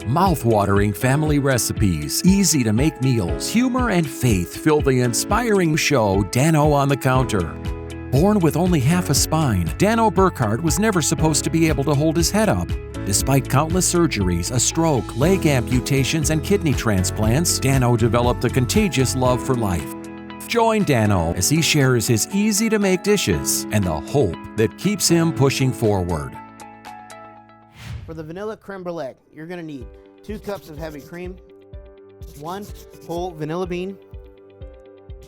Mouth-watering family recipes, easy-to-make meals, humor and faith fill the inspiring show Dano on the Counter. Born with only half a spine, Dano Burkhardt was never supposed to be able to hold his head up. Despite countless surgeries, a stroke, leg amputations, and kidney transplants, Dano developed a contagious love for life. Join Dano as he shares his easy-to-make dishes and the hope that keeps him pushing forward. For the vanilla creme brulee, you're going to need 2 cups of heavy cream, 1 whole vanilla bean,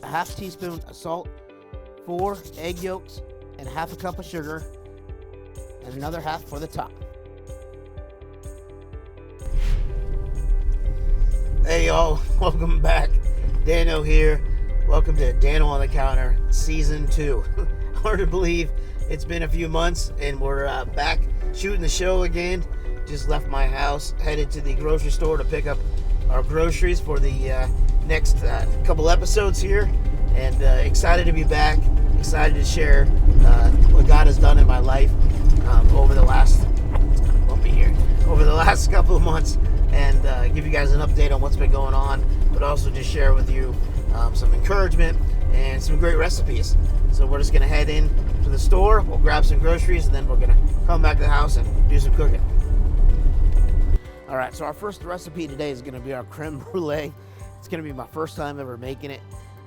a half teaspoon of salt, 4 egg yolks, and half a cup of sugar, and another half for the top. Hey y'all, welcome back. Dano here. Welcome to Dano on the Counter, Season 2. Hard to believe it's been a few months and we're back shooting the show again. Just left my house, headed to the grocery store to pick up our groceries for the next couple episodes here. And excited to be back, excited to share what God has done in my life over the last, it's kind of bumpy here, over the last couple of months, and give you guys an update on what's been going on, but also just share with you some encouragement and some great recipes. So we're just going to head in to the store, we'll grab some groceries, and then we're going to come back to the house and do some cooking. All right, so our first recipe today is going to be our creme brulee. It's going to be my first time ever making it,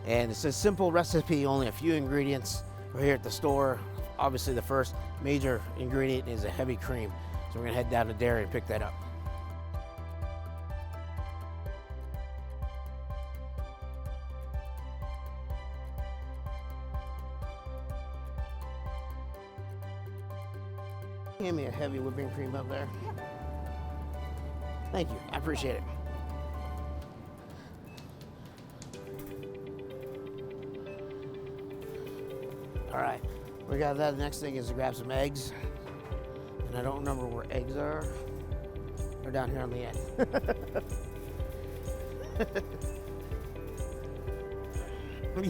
and it's a simple recipe, only a few ingredients. We're here at the store. Obviously the first major ingredient is a heavy cream, so we're going to head down to dairy and pick that up. Hand me a heavy whipping cream up there. Thank you, I appreciate it. All right, we got that. The next thing is to grab some eggs. And I don't remember where eggs are. They're down here on the end.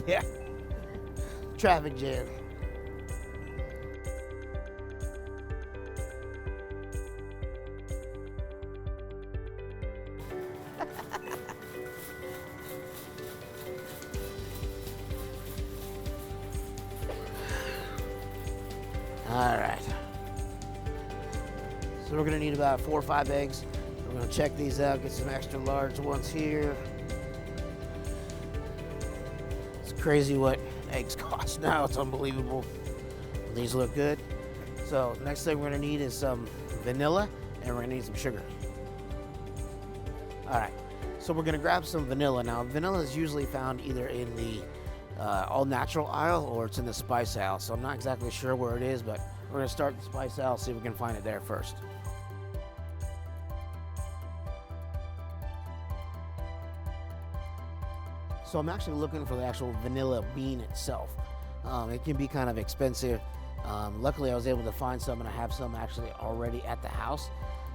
Yeah, traffic jam. All right, so we're gonna need about 4 or 5 eggs. We're gonna check these out, get some extra large ones here. It's crazy what eggs cost now, it's unbelievable. These look good. So next thing we're gonna need is some vanilla, and we're gonna need some sugar. All right, so we're gonna grab some vanilla. Now vanilla is usually found either in the all natural aisle or it's in the spice aisle, so I'm not exactly sure where it is, but we're gonna start the spice aisle, see if we can find it there first. So I'm actually looking for the actual vanilla bean itself. It can be kind of expensive. Luckily I was able to find some, and I have some actually already at the house,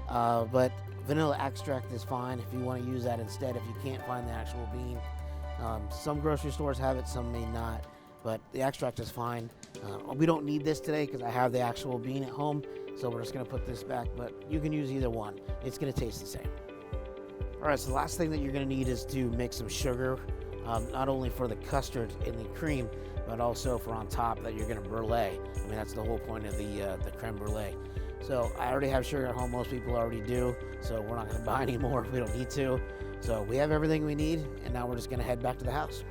but vanilla extract is fine if you want to use that instead if you can't find the actual bean. Some grocery stores have it, some may not, but the extract is fine. We don't need this today because I have the actual bean at home, so we're just going to put this back, but you can use either one. It's going to taste the same. All right, so the last thing that you're going to need is to make some sugar, not only for the custard in the cream, but also for on top that you're going to brulee. I mean, that's the whole point of the creme brulee. So I already have sugar at home, most people already do, so we're not going to buy any more if we don't need to. So we have everything we need, and now we're just going to head back to the house.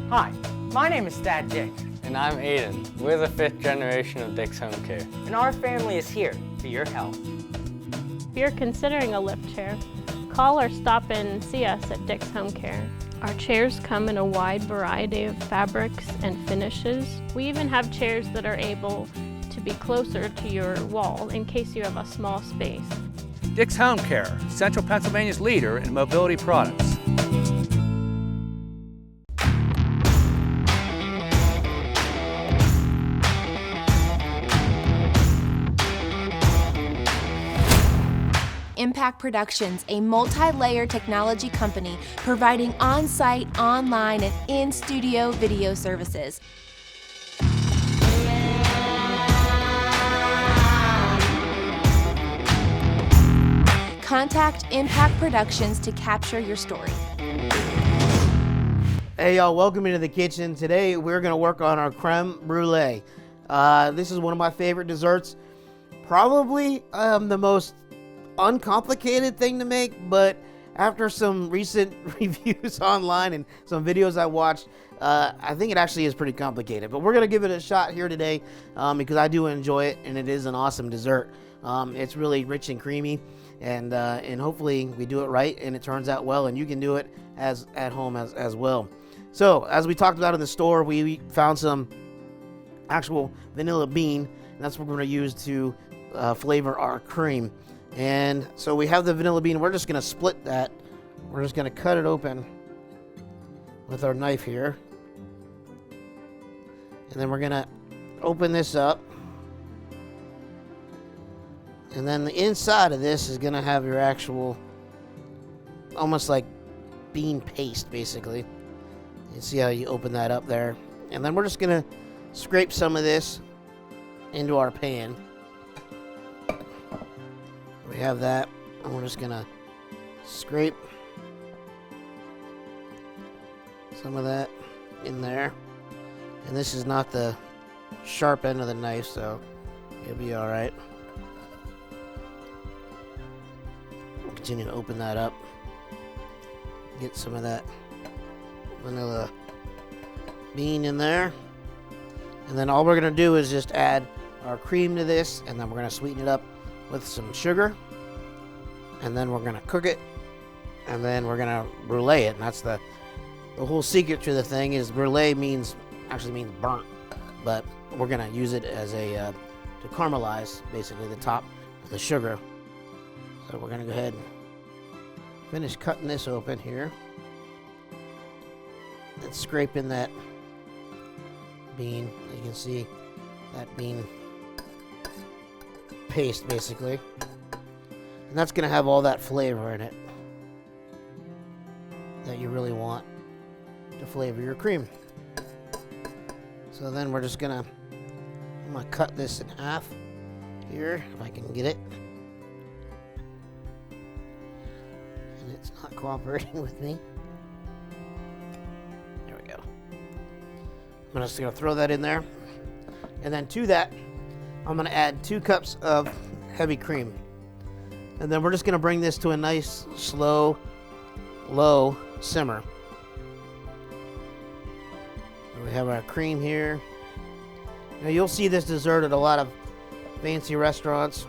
Hi, my name is Dad Dick. And I'm Aiden. We're the 5th generation of Dick's Home Care. And our family is here for your health. If you're considering a lift chair, call or stop in and see us at Dick's Home Care. Our chairs come in a wide variety of fabrics and finishes. We even have chairs that are able to be closer to your wall in case you have a small space. Dick's Home Care, Central Pennsylvania's leader in mobility products. Impact Productions, a multi-layer technology company providing on-site, online, and in-studio video services. Contact Impact Productions to capture your story. Hey y'all, welcome into the kitchen. Today we're gonna work on our creme brulee. This is one of my favorite desserts. Probably the most uncomplicated thing to make, but after some recent reviews online and some videos I watched, I think it actually is pretty complicated. But we're gonna give it a shot here today because I do enjoy it, and it is an awesome dessert. It's really rich and creamy, and hopefully we do it right and it turns out well, and you can do it as at home as well. So as we talked about in the store, we found some actual vanilla bean, and that's what we're going to use to flavor our cream. And so we have the vanilla bean. We're just going to split that. We're just going to cut it open with our knife here, and then we're going to open this up. And then the inside of this is going to have your actual, almost like bean paste, basically. You see how you open that up there. And then we're just going to scrape some of this into our pan. We have that, and we're just going to scrape some of that in there. And this is not the sharp end of the knife, so you'll be all right. We'll continue to open that up. Get some of that vanilla bean in there. And then all we're going to do is just add our cream to this, and then we're going to sweeten it up with some sugar. And then we're going to cook it, and then we're going to brulee it. And that's the whole secret to the thing is brulee actually means burnt, but we're going to use it as a to caramelize basically the top of the sugar. So we're going to go ahead and finish cutting this open here. And scrape in that bean. You can see that bean paste basically, and that's going to have all that flavor in it that you really want to flavor your cream. So then we're just I'm gonna cut this in half here if I can get it, and it's not cooperating with me. I'm just going to throw that in there. And then to that, I'm going to add 2 cups of heavy cream. And then we're just going to bring this to a nice, slow, low simmer. And we have our cream here. Now you'll see this dessert at a lot of fancy restaurants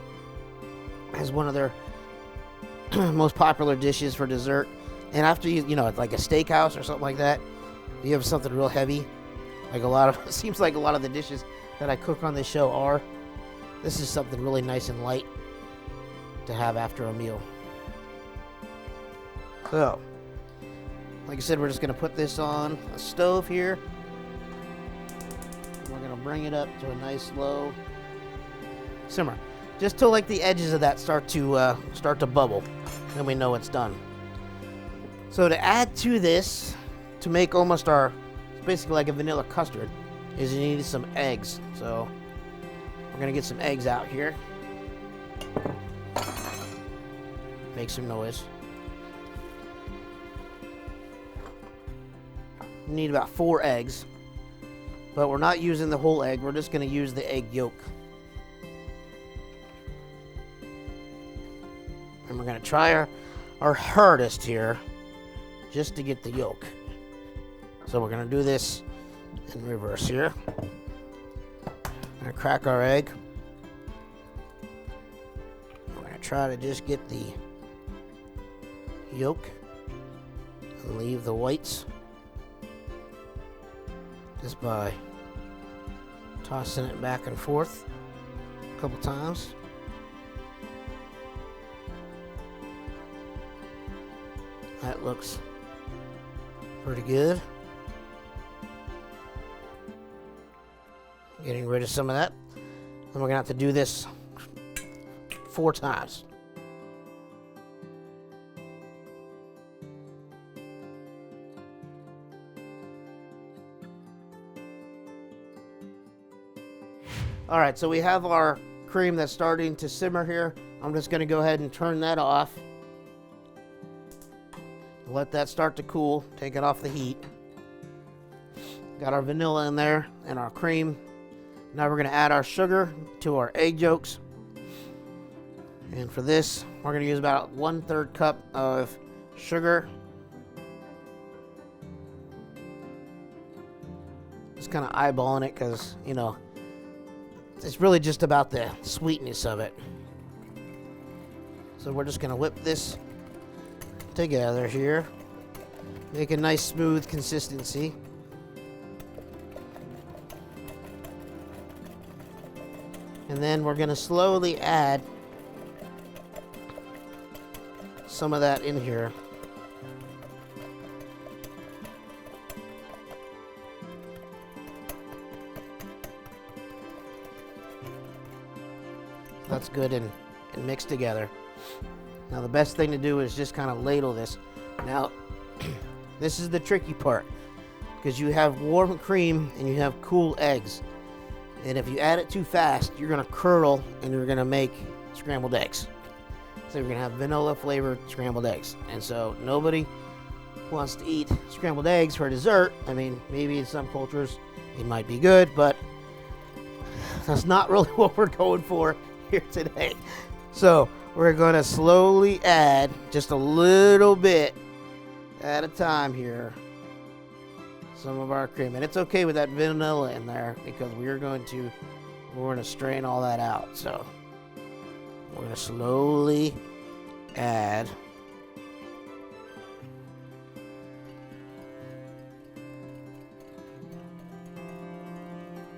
as one of their most popular dishes for dessert. And after you know, like a steakhouse or something like that, you have something real heavy. Like it seems like a lot of the dishes that I cook on this show are. This is something really nice and light to have after a meal. So, like I said, we're just going to put this on a stove here. We're going to bring it up to a nice low simmer, just till like the edges of that start to bubble. Then we know it's done. So to add to this, to make almost basically like a vanilla custard, is you need some eggs. So we're gonna get some eggs out here. Make some noise. We need about 4 eggs, but we're not using the whole egg. We're just gonna use the egg yolk. And we're gonna try our hardest here just to get the yolk. So we're going to do this in reverse here. We're going to crack our egg. We're going to try to just get the yolk and leave the whites just by tossing it back and forth a couple times. That looks pretty good. Getting rid of some of that. Then we're gonna have to do this 4 times. All right, so we have our cream that's starting to simmer here. I'm just gonna go ahead and turn that off. let that start to cool, take it off the heat. Got our vanilla in there and our cream. Now we're going to add our sugar to our egg yolks. And for this, we're going to use about 1/3 cup of sugar. Just kind of eyeballing it because, you know, it's really just about the sweetness of it. So we're just going to whip this together here. Make a nice smooth consistency. And then we're going to slowly add some of that in here. That's good and mixed together. Now the best thing to do is just kind of ladle this. Now, this is the tricky part because you have warm cream and you have cool eggs. And if you add it too fast, you're going to curdle and you're going to make scrambled eggs. So you're going to have vanilla flavored scrambled eggs. And so nobody wants to eat scrambled eggs for dessert. I mean, maybe in some cultures it might be good, but that's not really what we're going for here today. So we're going to slowly add just a little bit at a time here some of our cream, and it's okay with that vanilla in there because we're going to strain all that out. So we're going to slowly add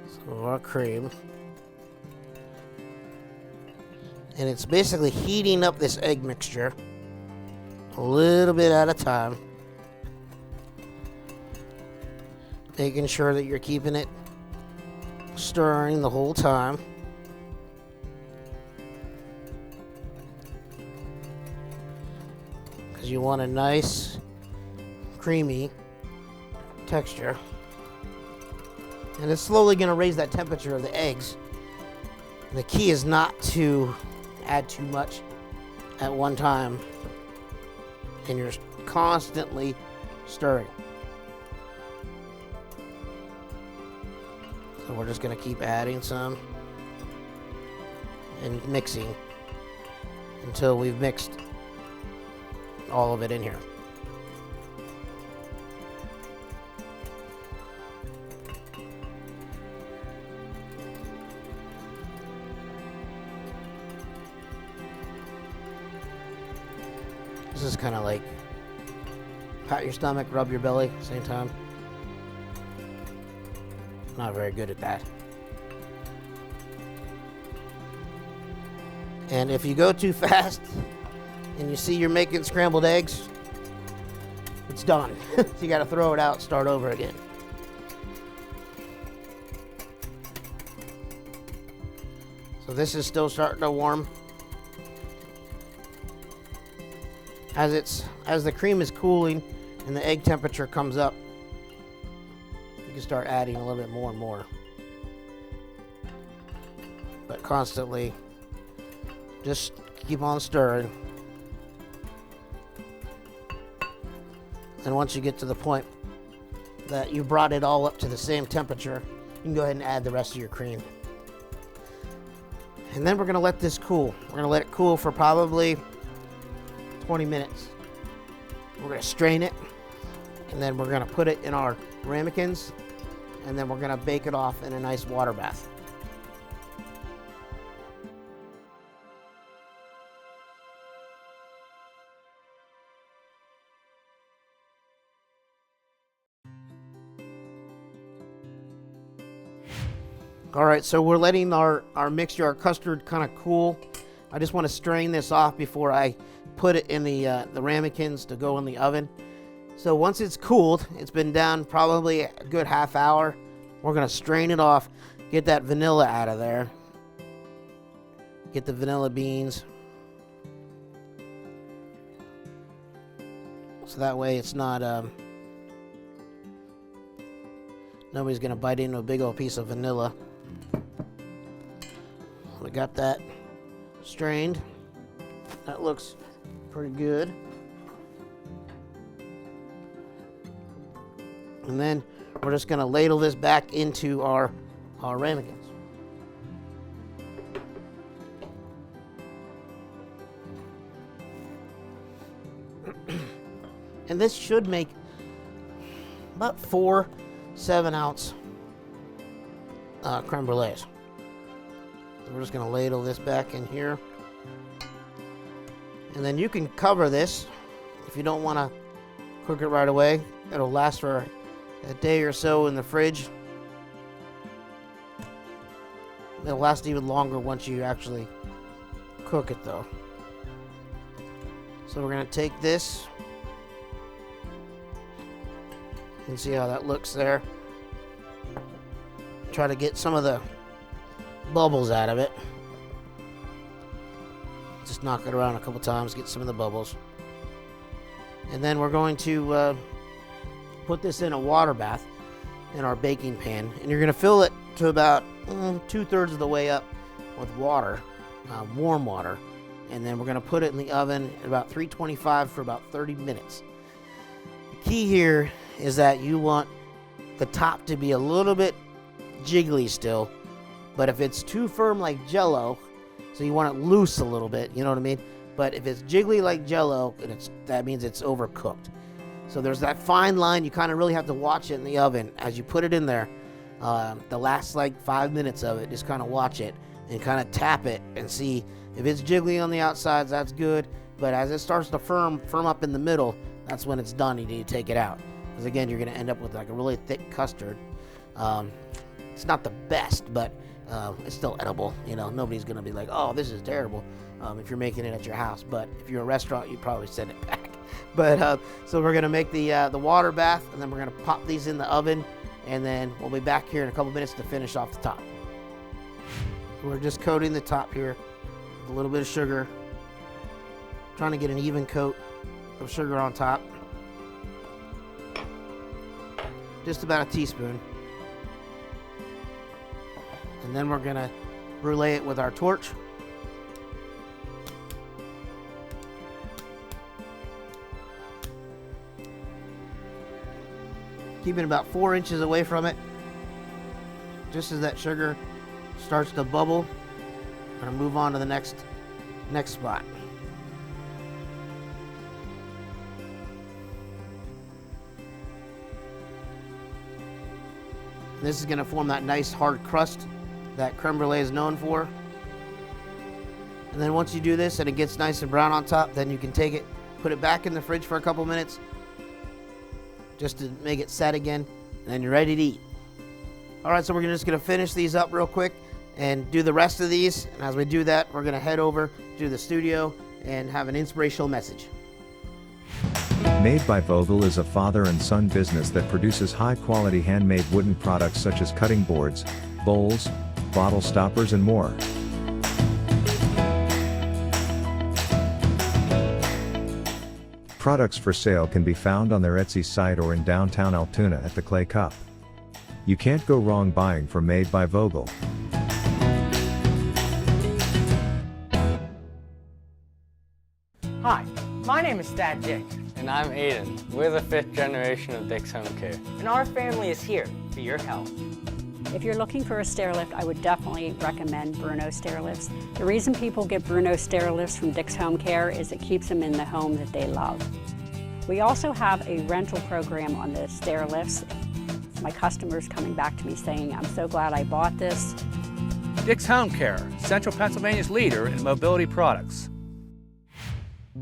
some of our cream. And it's basically heating up this egg mixture a little bit at a time. Making sure that you're keeping it stirring the whole time. Because you want a nice, creamy texture. And it's slowly going to raise that temperature of the eggs. And the key is not to add too much at one time, and you're constantly stirring. So we're just going to keep adding some and mixing until we've mixed all of it in here. This is kind of like pat your stomach, rub your belly at the same time. Not very good at that. And if you go too fast and you see you're making scrambled eggs, it's done. So you got to throw it out, start over again. So this is still starting to warm. As the cream is cooling and the egg temperature comes up, you can start adding a little bit more and more. But constantly, just keep on stirring. And once you get to the point that you brought it all up to the same temperature, you can go ahead and add the rest of your cream. And then we're going to let this cool. We're going to let it cool for probably 20 minutes. We're going to strain it, and then we're going to put it in our ramekins, and then we're going to bake it off in a nice water bath. All right, so we're letting our mixture, our custard, kind of cool. I just want to strain this off before I put it in the ramekins to go in the oven. So once it's cooled, it's been down probably a good half hour. We're going to strain it off, get that vanilla out of there. Get the vanilla beans. So that way it's not, nobody's going to bite into a big old piece of vanilla. We got that strained. That looks pretty good. And then we're just going to ladle this back into our ramekins. And this should make about 4 7-ounce creme brulees. So we're just going to ladle this back in here. And then you can cover this if you don't want to cook it right away. It'll last for a day or so in the fridge. It'll last even longer once you actually cook it though. So we're going to take this. You can see how that looks there. Try to get some of the bubbles out of it. Just knock it around a couple times, get some of the bubbles. And then we're going to put this in a water bath in our baking pan. And you're going to fill it to about 2/3 of the way up with water, warm water. And then we're going to put it in the oven at about 325 for about 30 minutes. The key here is that you want the top to be a little bit jiggly still, but if it's too firm like Jello, so you want it loose a little bit, you know what I mean? But if it's jiggly like Jello, that means it's overcooked. So there's that fine line. You kind of really have to watch it in the oven as you put it in there. The last like 5 minutes of it, just kind of watch it and kind of tap it and see if it's jiggly on the outsides. That's good, but as it starts to firm up in the middle, that's when it's done. You need to take it out. Because again, you're going to end up with like a really thick custard. It's not the best, but it's still edible. You know, nobody's going to be like, oh, this is terrible if you're making it at your house. But if you're a restaurant, you'd probably send it back. But so we're going to make the water bath, and then we're going to pop these in the oven, and then we'll be back here in a couple minutes to finish off the top. We're just coating the top here with a little bit of sugar, trying to get an even coat of sugar on top. Just about a teaspoon. And then we're going to brulee it with our torch. Keeping about 4 inches away from it. Just as that sugar starts to bubble, I'm going to move on to the next spot. This is going to form that nice hard crust that creme brulee is known for. And then once you do this and it gets nice and brown on top, then you can take it, put it back in the fridge for a couple minutes just to make it set again, and then you're ready to eat. All right, so we're just going to finish these up real quick and do the rest of these. And as we do that, we're going to head over to the studio and have an inspirational message. Made by Vogel is a father and son business that produces high-quality handmade wooden products such as cutting boards, bowls, bottle stoppers and more. Products for sale can be found on their Etsy site or in downtown Altoona at the Clay Cup. You can't go wrong buying from Made by Vogel. Hi, my name is Dad Dick, And I'm Aiden. We're the 5th generation of Dick's Home Care. and our family is here for your help. If you're looking for a stair lift, I would definitely recommend Bruno stair lifts. The reason people get Bruno stair lifts from Dick's Home Care is it keeps them in the home that they love. We also have a rental program on the stair lifts. My customers coming back to me saying, I'm so glad I bought this. Dick's Home Care, Central Pennsylvania's leader in mobility products.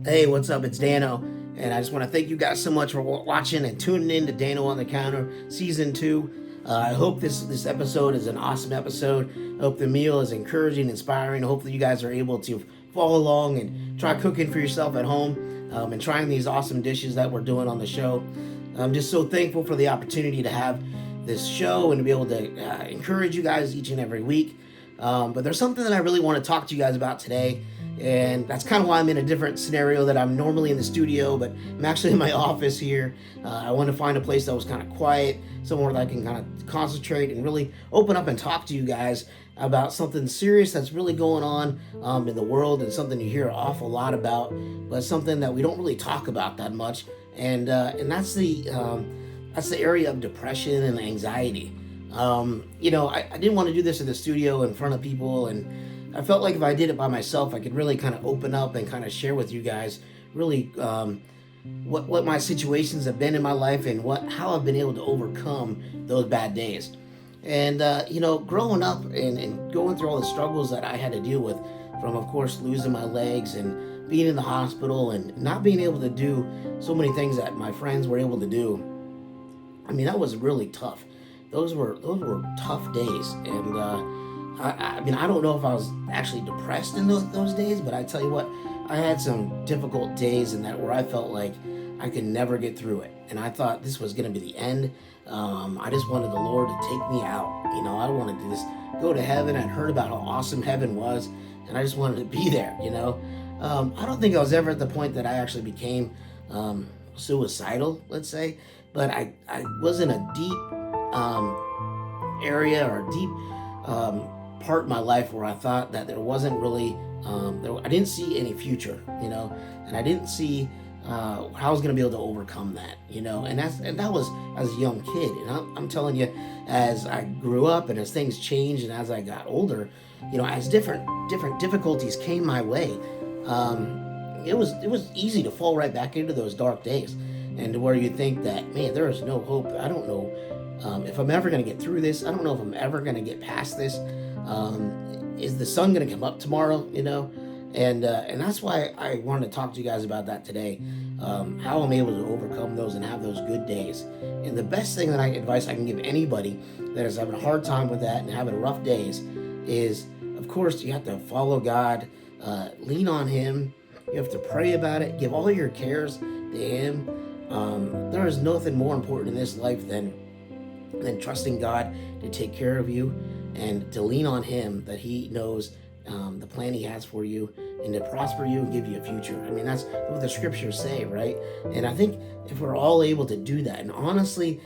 Hey, what's up? It's Dano, and I just want to thank you guys so much for watching and tuning in to Dano on the Counter Season 2. I hope this episode is an awesome episode. I hope the meal is encouraging, inspiring. Hopefully you guys are able to follow along and try cooking for yourself at home and trying these awesome dishes that we're doing on the show. I'm just so thankful for the opportunity to have this show and to be able to encourage you guys each and every week. But there's something that I really want to talk to you guys about today. And that's kind of why I'm in a different scenario that I'm normally in the studio, but I'm actually in my office here. I want to find a place that was kind of quiet, somewhere that I can kind of concentrate and really open up and talk to you guys about something serious that's really going on in the world, and something you hear an awful lot about, but something that we don't really talk about that much. And that's the that's the area of depression and anxiety. I didn't want to do this in the studio in front of people, and I felt like if I did it by myself, I could really kind of open up and kind of share with you guys really what my situations have been in my life and how I've been able to overcome those bad days. And growing up and going through all the struggles that I had to deal with, from of course losing my legs and being in the hospital and not being able to do so many things that my friends were able to do. I mean, that was really tough. Those were tough days, and I don't know if I was actually depressed in those days, but I tell you what, I had some difficult days in that where I felt like I could never get through it, and I thought this was going to be the end. I just wanted the Lord to take me out. I wanted to just go to heaven. I'd heard about how awesome heaven was, and I just wanted to be there. I don't think I was ever at the point that I actually became suicidal, let's say, but I was in a deep area or a deep part of my life where I thought that there wasn't really I didn't see any future, and I didn't see how I was going to be able to overcome that, and that was as a young kid. And I'm telling you, as I grew up and as things changed and as I got older, as different difficulties came my way, it was easy to fall right back into those dark days, and to where you think that, man, there is no hope. I don't know if I'm ever going to get through this. I don't know if I'm ever going to get past this. Is the sun going to come up tomorrow? And that's why I wanted to talk to you guys about that today. How I'm able to overcome those and have those good days. And the best thing advice I can give anybody that is having a hard time with that and having rough days is, of course, you have to follow God, lean on Him. You have to pray about it. Give all your cares to Him. There is nothing more important in this life than trusting God to take care of you and to lean on Him, that He knows the plan He has for you and to prosper you and give you a future. I mean, that's what the scriptures say, right? And I think if we're all able to do that and honestly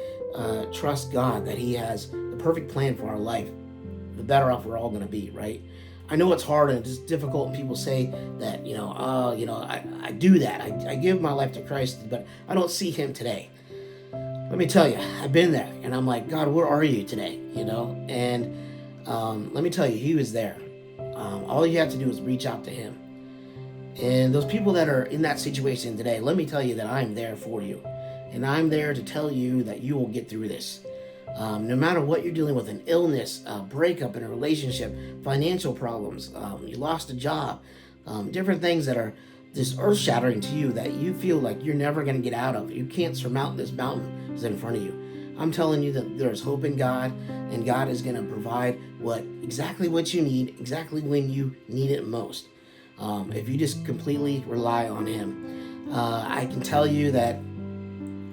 trust God that He has the perfect plan for our life, the better off we're all going to be, right? I know it's hard and it's difficult, and people say that, I do that. I give my life to Christ, but I don't see Him today. Let me tell you, I've been there, and I'm like, God, where are you today? And let me tell you, He was there. All you have to do is reach out to Him. And those people that are in that situation today, let me tell you that I'm there for you. And I'm there to tell you that you will get through this. No matter what you're dealing with, an illness, a breakup in a relationship, financial problems, you lost a job, different things that are just earth-shattering to you that you feel like you're never going to get out of. You can't surmount this mountain that's in front of you. I'm telling you that there's hope in God, and God is going to provide exactly what you need, exactly when you need it most. If you just completely rely on Him. I can tell you that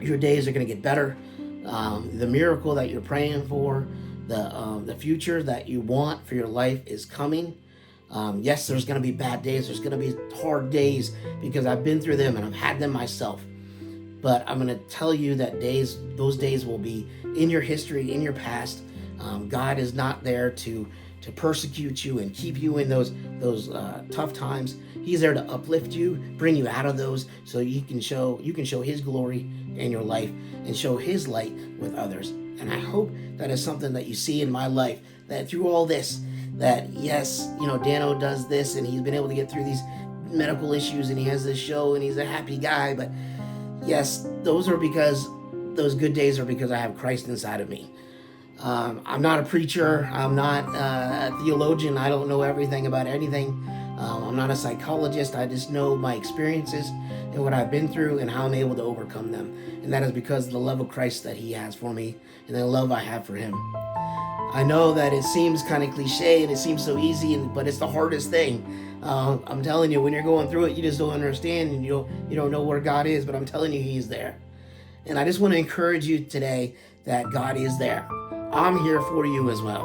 your days are going to get better. The miracle that you're praying for, the future that you want for your life is coming. Yes, there's going to be bad days. There's going to be hard days because I've been through them and I've had them myself. But I'm going to tell you that those days will be in your history, in your past. God is not there to persecute you and keep you in those tough times. He's there to uplift you, bring you out of those, so you can show His glory in your life and show His light with others. And I hope that is something that you see in my life, that through all this, that yes, Dano does this and he's been able to get through these medical issues and he has this show and he's a happy guy, but yes, those good days are because I have Christ inside of me. I'm not a preacher. I'm not a theologian. I don't know everything about anything. I'm not a psychologist. I just know my experiences and what I've been through and how I'm able to overcome them. And that is because of the love of Christ that He has for me and the love I have for Him. I know that it seems kind of cliche and it seems so easy, but it's the hardest thing. I'm telling you, when you're going through it, you just don't understand and you don't know where God is, but I'm telling you, He's there. And I just want to encourage you today that God is there. I'm here for you as well.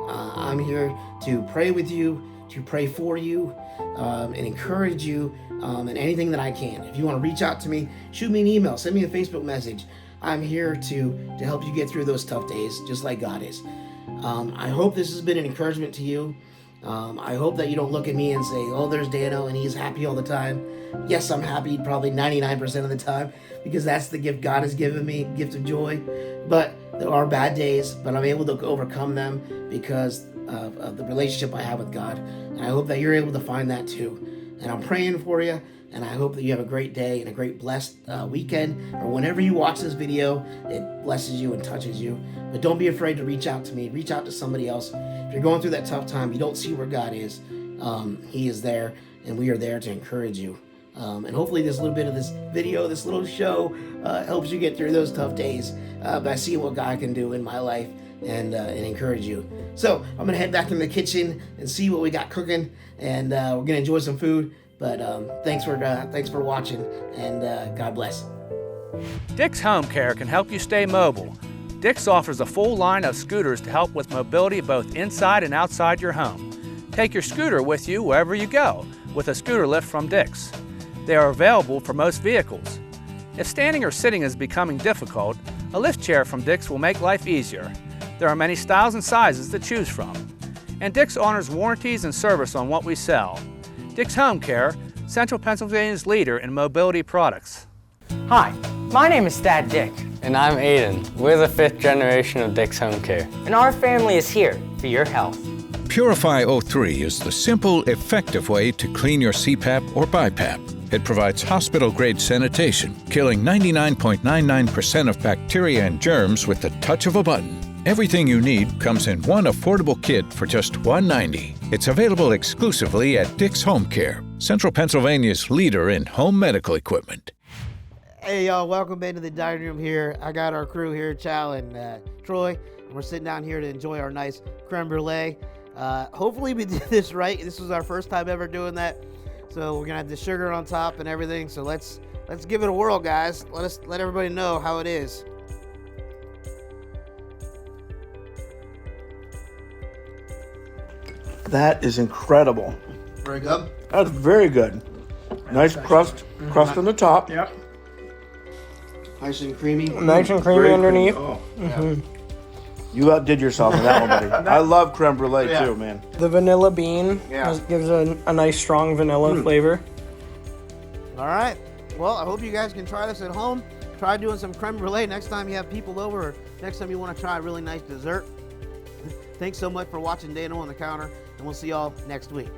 I'm here to pray with you, to pray for you, and encourage you in anything that I can. If you want to reach out to me, shoot me an email, send me a Facebook message. I'm here to help you get through those tough days, just like God is. I hope this has been an encouragement to you. I hope that you don't look at me and say, oh, there's Dano and he's happy all the time. Yes, I'm happy probably 99% of the time because that's the gift God has given me, gift of joy. But there are bad days, but I'm able to overcome them because of the relationship I have with God. And I hope that you're able to find that too. And I'm praying for you, and I hope that you have a great day and a great blessed weekend, or whenever you watch this video, it blesses you and touches you. But don't be afraid to reach out to me, reach out to somebody else. If you're going through that tough time, you don't see where God is, He is there, and we are there to encourage you. And hopefully this little bit of this video, this little show, helps you get through those tough days by seeing what God can do in my life and encourage you. So I'm gonna head back in the kitchen and see what we got cooking, and we're gonna enjoy some food. But thanks for watching, and God bless. Dick's Home Care can help you stay mobile. Dick's offers a full line of scooters to help with mobility both inside and outside your home. Take your scooter with you wherever you go with a scooter lift from Dick's. They are available for most vehicles. If standing or sitting is becoming difficult, a lift chair from Dick's will make life easier. There are many styles and sizes to choose from. And Dick's honors warranties and service on what we sell. Dick's Home Care, Central Pennsylvania's leader in mobility products. Hi, my name is Dad Dick, And I'm Aiden. We're the 5th generation of Dick's Home Care. and our family is here for your health. Purify O3 is the simple, effective way to clean your CPAP or BiPAP. It provides hospital-grade sanitation, killing 99.99% of bacteria and germs with the touch of a button. Everything you need comes in one affordable kit for just $1.90. It's available exclusively at Dick's Home Care, Central Pennsylvania's leader in home medical equipment. Hey y'all, welcome back to the dining room here. I got our crew here, Chow and Troy, and we're sitting down here to enjoy our nice creme brulee. Hopefully we did this right. This was our first time ever doing that. So we're gonna have the sugar on top and everything. So let's give it a whirl, guys. Let everybody know how it is. That is incredible. Very good. That's very good. Nice crust on the top. Yep. Nice and creamy. Nice and creamy Very underneath. creamy. You outdid yourself on that one, buddy. I love creme brulee too, man. The vanilla bean gives a nice strong vanilla flavor. All right. Well, I hope you guys can try this at home. Try doing some creme brulee next time you have people over, or next time you want to try a really nice dessert. Thanks so much for watching Dano on the Counter, and we'll see y'all next week.